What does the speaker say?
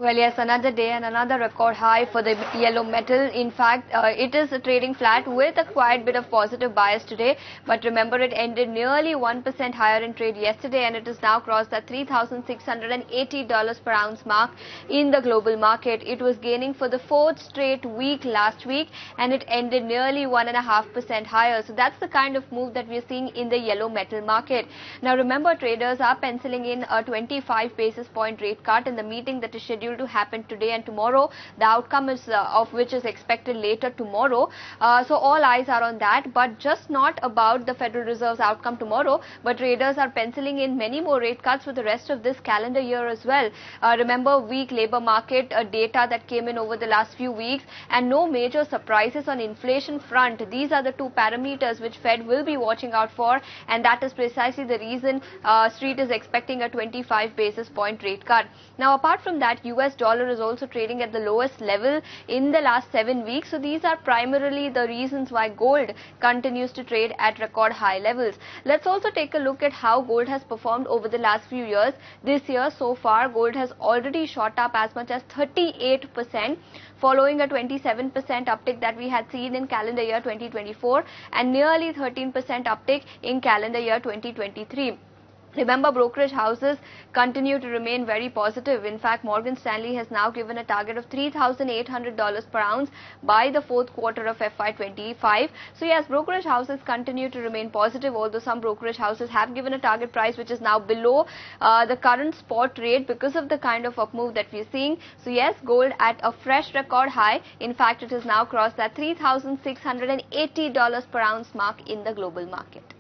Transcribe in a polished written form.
Well, yes, another day and another record high for the yellow metal. In fact, it is trading flat with a quite bit of positive bias today. But remember, it ended nearly 1% higher in trade yesterday, and it has now crossed the $3,680 per ounce mark in the global market. It was gaining for the fourth straight week last week, and it ended nearly 1.5% higher. So that's the kind of move that we're seeing in the yellow metal market. Now, remember, traders are penciling in a 25 basis point rate cut in the meeting that is scheduled to happen today and tomorrow. The outcome is of which is expected later tomorrow. So all eyes are on that, but just not about the Federal Reserve's outcome tomorrow, but traders are penciling in many more rate cuts for the rest of this calendar year as well. Remember, weak labor market data that came in over the last few weeks, and no major surprises on inflation front. These are the two parameters which Fed will be watching out for, and that is precisely the reason Street is expecting a 25 basis point rate cut. Now, apart from that, US dollar is also trading at the lowest level in the last 7 weeks. So these are primarily the reasons why gold continues to trade at record high levels. Let's also take a look at how gold has performed over the last few years. This year so far, gold has already shot up as much as 38%, following a 27% uptick that we had seen in calendar year 2024 and nearly 13% uptick in calendar year 2023. Remember, brokerage houses continue to remain very positive. In fact, Morgan Stanley has now given a target of $3,800 per ounce by the fourth quarter of FY25. So yes, brokerage houses continue to remain positive, although some brokerage houses have given a target price which is now below the current spot rate because of the kind of up move that we are seeing. So yes, gold at a fresh record high. In fact, it has now crossed that $3,680 per ounce mark in the global market.